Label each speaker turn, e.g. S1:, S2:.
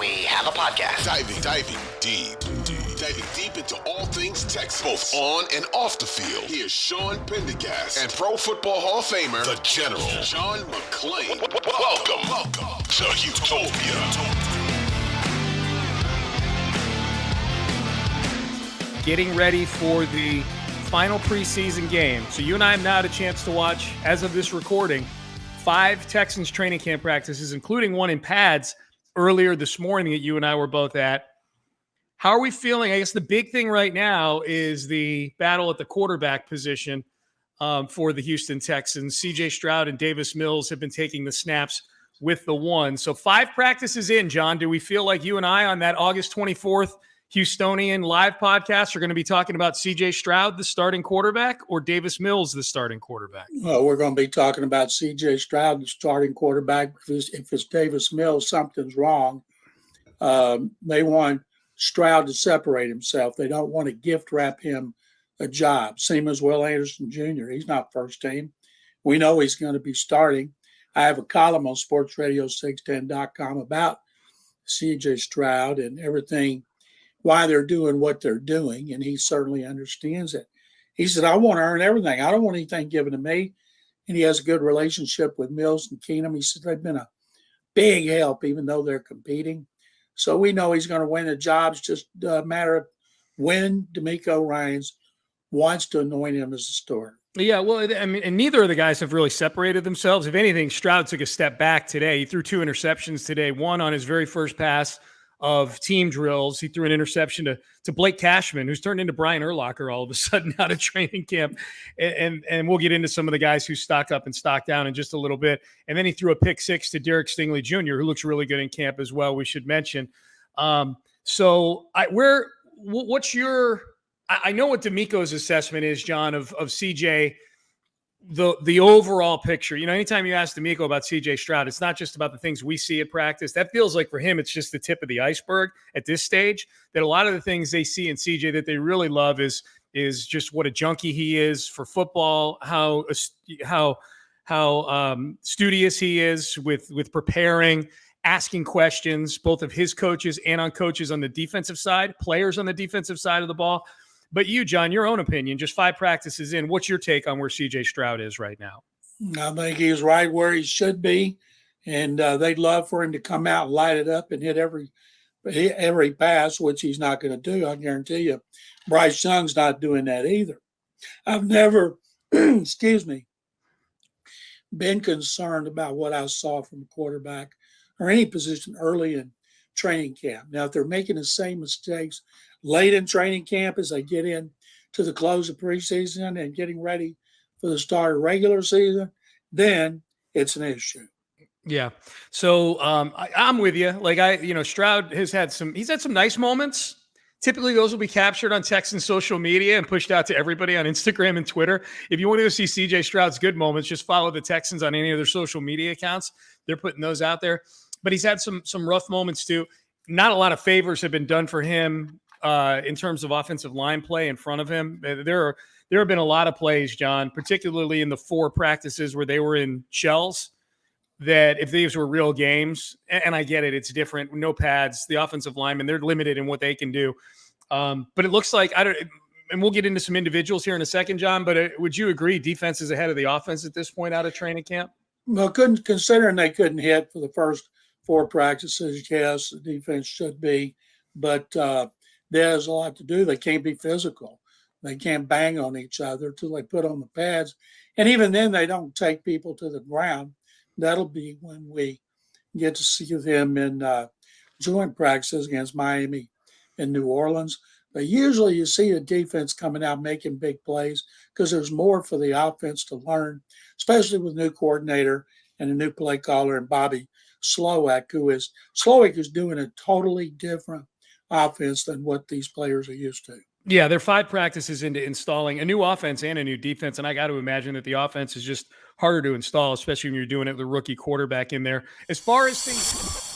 S1: we have a podcast.
S2: Diving deep into all things Texans, both on and off the field. Here's Sean Pendergast and Pro Football Hall of Famer, the General, John McClain. Welcome to Houtopia.
S3: Getting ready for the final preseason game. So you and I have now had a chance to watch, as of this recording, 5 Texans training camp practices, including one in pads earlier this morning that you and I were both at. How are we feeling? I guess the big thing right now is the battle at the quarterback position for the Houston Texans. CJ Stroud and Davis Mills have been taking the snaps with the one. So 5 practices in, John. Do we feel like you and I on that August 24th Houstonian live podcast are going to be talking about CJ Stroud, the starting quarterback, or Davis Mills, the starting quarterback?
S4: Well, we're going to be talking about CJ Stroud, the starting quarterback. If it's Davis Mills, something's wrong. They want Stroud to separate himself. They don't want to gift wrap him a job. Same as Will Anderson Jr. He's not first team. We know he's going to be starting. I have a column on sportsradio610.com about CJ Stroud and everything, why they're doing what they're doing, and he certainly understands it. He said, I want to earn everything. I don't want anything given to me. And he has a good relationship with Mills and Keenum. He said they've been a big help, even though they're competing. So we know he's going to win the job. It's just a matter of when D'Amico Ryans wants to anoint him as a starter.
S3: Yeah, well, I mean, and neither of the guys have really separated themselves. If anything, Stroud took a step back today. He threw 2 interceptions today, one on his very first pass of team drills. He threw an interception to Blake Cashman, who's turned into Brian Urlacher all of a sudden out of training camp. And we'll get into some of the guys who stocked up and stocked down in just a little bit. And then he threw a pick 6 to Derek Stingley Jr., who looks really good in camp as well, we should mention. What's your – I know what D'Amico's assessment is, John, of CJ, the overall picture. You know, anytime you ask D'Amico about CJ Stroud, it's not just about the things we see at practice. That feels like for him, it's just the tip of the iceberg at this stage. That a lot of the things they see in CJ that they really love is just what a junkie he is for football, how studious he is with preparing, asking questions, both of his coaches and on coaches on the defensive side, players on the defensive side of the ball. But you, John, your own opinion, just 5 practices in, what's your take on where CJ Stroud is right now?
S4: I think he's right where he should be, and they'd love for him to come out and light it up and hit every pass, which he's not going to do. I guarantee you. Bryce Young's not doing that either. I've never, been concerned about what I saw from a quarterback or any position early in training camp. Now, if they're making the same mistakes late in training camp as they get in to the close of preseason and getting ready for the start of regular season, then it's an issue.
S3: Yeah. So I'm with you. Stroud he's had some nice moments. Typically those will be captured on Texans social media and pushed out to everybody on Instagram and Twitter. If you want to go see CJ Stroud's good moments, just follow the Texans on any of their social media accounts. They're putting those out there. But he's had some rough moments too. Not a lot of favors have been done for him in terms of offensive line play in front of him. There have been a lot of plays, John, particularly in the 4 practices where they were in shells, that if these were real games, and I get it, it's different, no pads, the offensive linemen, they're limited in what they can do. But it looks like, and we'll get into some individuals here in a second, John, but would you agree defense is ahead of the offense at this point out of training camp?
S4: Well, considering they couldn't hit for the first 4 practices, yes, the defense should be, but there's a lot to do. They can't be physical. They can't bang on each other until they put on the pads. And even then, they don't take people to the ground. That'll be when we get to see them in joint practices against Miami and New Orleans. But usually you see the defense coming out making big plays because there's more for the offense to learn, especially with new coordinator and a new play caller and Bobby Slowik, who's doing a totally different offense than what these players are used to.
S3: Yeah, they're 5 practices into installing a new offense and a new defense, and I got to imagine that the offense is just harder to install, especially when you're doing it with a rookie quarterback in there. As far as things